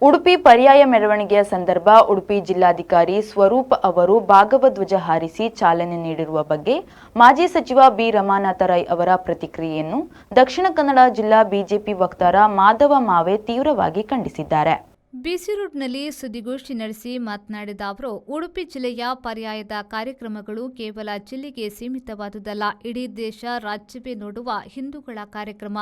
ಉಡುಪಿ ಪರ್ಯಾಯ ಮೆರವಣಿಗೆಯ ಸಂದರ್ಭ ಉಡುಪಿ ಜಿಲ್ಲಾಧಿಕಾರಿ ಸ್ವರೂಪ್ ಅವರು ಭಾಗವಧ್ವಜ ಹಾರಿಸಿ ಚಾಲನೆ ನೀಡಿರುವ ಬಗ್ಗೆ ಮಾಜಿ ಸಚಿವ ಬಿ ರಮಾನಾಥ ರೈ ಅವರ ಪ್ರತಿಕ್ರಿಯೆಯನ್ನು ದಕ್ಷಿಣ ಕನ್ನಡ ಜಿಲ್ಲಾ ಬಿಜೆಪಿ ವಕ್ತಾರ ಮಾಧವ ಮಾವೆ ತೀವ್ರವಾಗಿ ಖಂಡಿಸಿದ್ದಾರೆ. ಬಿಸಿ ರೋಡ್ನಲ್ಲಿ ಸುದ್ದಿಗೋಷ್ಠಿ ನಡೆಸಿ ಮಾತನಾಡಿದ ಅವರು, ಉಡುಪಿ ಜಿಲ್ಲೆಯ ಪರ್ಯಾಯದ ಕಾರ್ಯಕ್ರಮಗಳು ಕೇವಲ ಜಿಲ್ಲೆಗೆ ಸೀಮಿತವಾದುದಲ್ಲ, ಇಡೀ ದೇಶ ರಾಜ್ಯವೇ ನೋಡುವ ಹಿಂದೂಗಳ ಕಾರ್ಯಕ್ರಮ.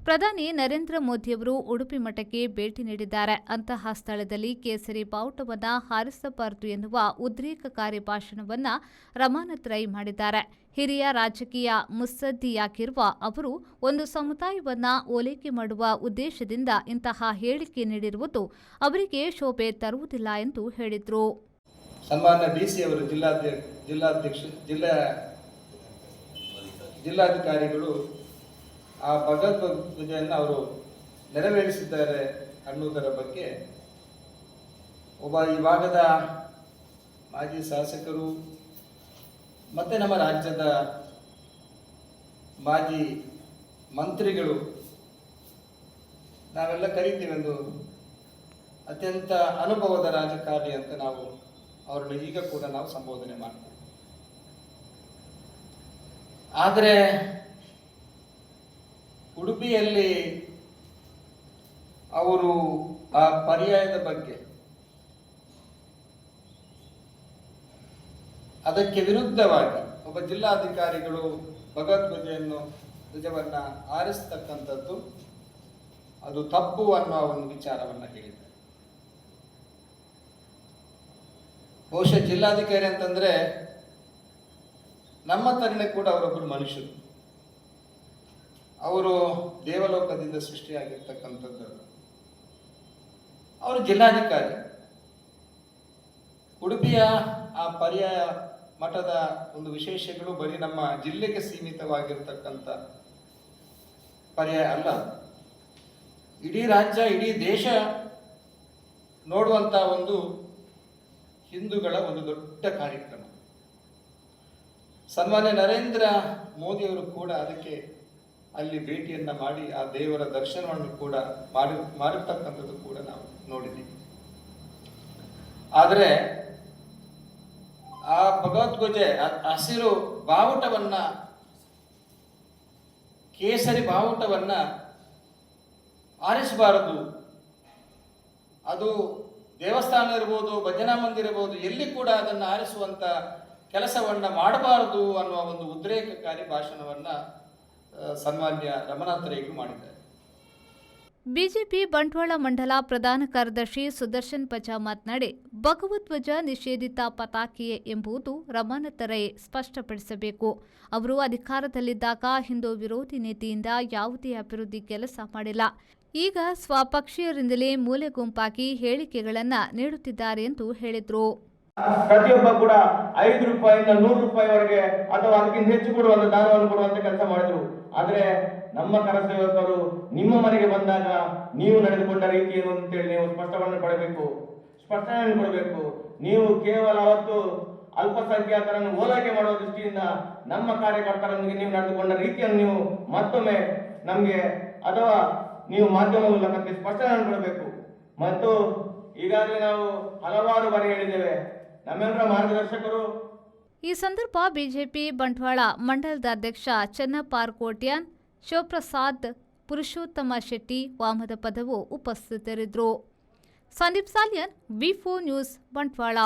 ಪ್ರಧಾನಿ ನರೇಂದ್ರ ಮೋದಿಯವರು ಉಡುಪಿ ಮಠಕ್ಕೆ ಭೇಟಿ ನೀಡಿದ್ದಾರೆ. ಅಂತಹ ಸ್ಥಳದಲ್ಲಿ ಕೇಸರಿ ಬಾವುಟವನ್ನು ಹಾರಿಸಬಾರದು ಎನ್ನುವ ಉದ್ರೇಕಕಾರಿ ಭಾಷಣವನ್ನು ರಮಾನಾಥ ರೈ ಮಾಡಿದ್ದಾರೆ. ಹಿರಿಯ ರಾಜಕೀಯ ಮುತ್ಸದ್ದಿಯಾಗಿರುವ ಅವರು ಒಂದು ಸಮುದಾಯವನ್ನ ಓಲೈಕೆ ಮಾಡುವ ಉದ್ದೇಶದಿಂದ ಇಂತಹ ಹೇಳಿಕೆ ನೀಡಿರುವುದು ಅವರಿಗೆ ಶೋಭೆ ತರುವುದಿಲ್ಲ ಎಂದು ಹೇಳಿದರು. ಸನ್ಮಾನ್ಯ ಡಿಸಿ ಅವರು ಜಿಲ್ಲಾಧಿಕಾರಿಗಳು ಆ ಭಗವದ್ಗೀತೆಯನ್ನು ಅವರು ನೆರವೇರಿಸಿದ್ದಾರೆ ಅನ್ನುವುದರ ಬಗ್ಗೆ ಒಬ್ಬ ಈ ಭಾಗದ ಮಾಜಿ ಶಾಸಕರು ಮತ್ತು ನಮ್ಮ ರಾಜ್ಯದ ಮಾಜಿ ಮಂತ್ರಿಗಳು ನಾವೆಲ್ಲ ಕರೀತೀವಿ ಒಂದು ಅತ್ಯಂತ ಅನುಭವದ ರಾಜಕಾರಣಿ ಅಂತ ನಾವು ಅವರನ್ನು ಈಗ ಕೂಡ ನಾವು ಸಂಬೋಧನೆ ಮಾಡ್ತೀವಿ. ಆದರೆ ಉಡುಪಿಯಲ್ಲಿ ಅವರು ಆ ಪರ್ಯಾಯದ ಬಗ್ಗೆ ಅದಕ್ಕೆ ವಿರುದ್ಧವಾಗಿ ಒಬ್ಬ ಜಿಲ್ಲಾಧಿಕಾರಿಗಳು ಧ್ವಜವನ್ನು ಆರಿಸ್ತಕ್ಕಂಥದ್ದು ಅದು ತಪ್ಪು ಅನ್ನೋ ಒಂದು ವಿಚಾರವನ್ನು ಹೇಳಿದ್ದಾರೆ. ಬಹುಶಃ ಜಿಲ್ಲಾಧಿಕಾರಿ ಅಂತಂದ್ರೆ ನಮ್ಮ ತರನೇ ಕೂಡ ಅವರೊಬ್ಬರು ಮನುಷ್ಯರು. ಅವರು ದೇವಲೋಕದಿಂದ ಸೃಷ್ಟಿಯಾಗಿರ್ತಕ್ಕಂಥದ್ದು. ಅವರು ಜಿಲ್ಲಾಧಿಕಾರಿ. ಉಡುಪಿಯ ಆ ಪರ್ಯಾಯ ಮಠದ ಒಂದು ವಿಶೇಷಗಳು ಬರೀ ನಮ್ಮ ಜಿಲ್ಲೆಗೆ ಸೀಮಿತವಾಗಿರ್ತಕ್ಕಂಥ ಪರ್ಯಾಯ ಅಲ್ಲ, ಇಡೀ ರಾಜ್ಯ ಇಡೀ ದೇಶ ನೋಡುವಂಥ ಒಂದು ಹಿಂದೂಗಳ ಒಂದು ದೊಡ್ಡ ಕಾರ್ಯಕ್ರಮ. ಸನ್ಮಾನ್ಯ ನರೇಂದ್ರ ಮೋದಿಯವರು ಕೂಡ ಅದಕ್ಕೆ ಅಲ್ಲಿ ಭೇಟಿಯನ್ನು ಮಾಡಿ ಆ ದೇವರ ದರ್ಶನವನ್ನು ಕೂಡ ಮಾಡಿರ್ತಕ್ಕಂಥದ್ದು ಕೂಡ ನಾವು ನೋಡಿದ್ದೀವಿ. ಆದರೆ ಆ ಭಗವದ್ಗೀತೆ ಹಸಿರು ಬಾವುಟವನ್ನ, ಕೇಸರಿ ಬಾವುಟವನ್ನ ಆರಿಸಬಾರದು, ಅದು ದೇವಸ್ಥಾನ ಇರ್ಬೋದು, ಭಜನಾ ಮಂದಿರ ಇರ್ಬೋದು, ಎಲ್ಲಿ ಕೂಡ ಅದನ್ನು ಆರಿಸುವಂತ ಕೆಲಸವನ್ನ ಮಾಡಬಾರದು ಅನ್ನುವ ಒಂದು ಉದ್ರೇಕಕಾರಿ ಭಾಷಣವನ್ನ ಸನ್ಮಾನ್ಯ ರಮಾನಾಥ ರೈ ಮಾಡಿದ್ದಾರೆ. ಬಿಜೆಪಿ ಬಂಟ್ವಾಳ ಮಂಡಲ ಪ್ರಧಾನ ಕಾರ್ಯದರ್ಶಿ ಸುದರ್ಶನ್ ಪಜಾ ಮಾತನಾಡಿ, ಭಗವಧ್ವಜ ನಿಷೇಧಿತ ಪತಾಕೆಯೇ ಎಂಬುದು ರಮಾನಾಥ ರೈ ಸ್ಪಷ್ಟಪಡಿಸಬೇಕು. ಅವರು ಅಧಿಕಾರದಲ್ಲಿದ್ದಾಗ ಹಿಂದೂ ವಿರೋಧಿ ನೀತಿಯಿಂದ ಯಾವುದೇ ಅಭಿವೃದ್ಧಿ ಕೆಲಸ ಮಾಡಿಲ್ಲ. ಈಗ ಸ್ವಪಕ್ಷೀಯರಿಂದಲೇ ಮೂಲೆ ಗುಂಪಾಗಿ ಹೇಳಿಕೆಗಳನ್ನು ನೀಡುತ್ತಿದ್ದಾರೆ ಎಂದು ಹೇಳಿದರು. ಪ್ರತಿಯೊಬ್ಬ ಕೂಡ 5 ರೂಪಾಯಿಂದ 100 ರೂಪಾಯಿವರೆಗೆ ಅಥವಾ ಅದಕ್ಕಿಂತ ಹೆಚ್ಚು ಕೊಡುವಂತ ದಾನವನ್ನು ಕೊಡುವಂತ ಕೆಲಸ ಮಾಡಿದ್ರು. ಆದ್ರೆ ನಮ್ಮ ಕರಸೇವಕರು ನಿಮ್ಮ ಮನೆಗೆ ಬಂದಾಗ ನೀವು ನಡೆದುಕೊಂಡ ರೀತಿ ಏನು ಅಂತೇಳಿ ನೀವು ಸ್ಪಷ್ಟನೆ ಕೊಡಬೇಕು. ನೀವು ಕೇವಲ ಅವತ್ತು ಅಲ್ಪಸಂಖ್ಯಾತರನ್ನು ಓಲೈಕೆ ಮಾಡುವ ದೃಷ್ಟಿಯಿಂದ ನಮ್ಮ ಕಾರ್ಯಕರ್ತರೊಂದಿಗೆ ನೀವು ನಡೆದುಕೊಂಡ ರೀತಿಯನ್ನು ನೀವು ಮತ್ತೊಮ್ಮೆ ನಮಗೆ ಅಥವಾ ನೀವು ಮಾಧ್ಯಮ ಮೂಲಕ ಸ್ಪಷ್ಟನೆ ಕೊಡಬೇಕು. ಮತ್ತು ಈಗಾಗಲೇ ನಾವು ಹಲವಾರು ಬಾರಿ ಹೇಳಿದ್ದೇವೆ, ನಮ್ಮೆಲ್ಲರ ಮಾರ್ಗದರ್ಶಕರು. ಈ ಸಂದರ್ಭ ಬಿಜೆಪಿ ಬಂಟ್ವಾಳ ಮಂಡಲದ ಅಧ್ಯಕ್ಷ ಚೆನ್ನಪ್ಪ ಕೋಟ್ಯಾನ್, ಶಿವಪ್ರಸಾದ್, ಪುರುಷೋತ್ತಮ ಶೆಟ್ಟಿ, ವಾಮದ ಪದವು ಉಪಸ್ಥಿತರಿದ್ದರು. ಸಂದೀಪ್ ಸಾಲ್ಯನ್, ವಿ4 ನ್ಯೂಸ್, ಬಂಟ್ವಾಳ.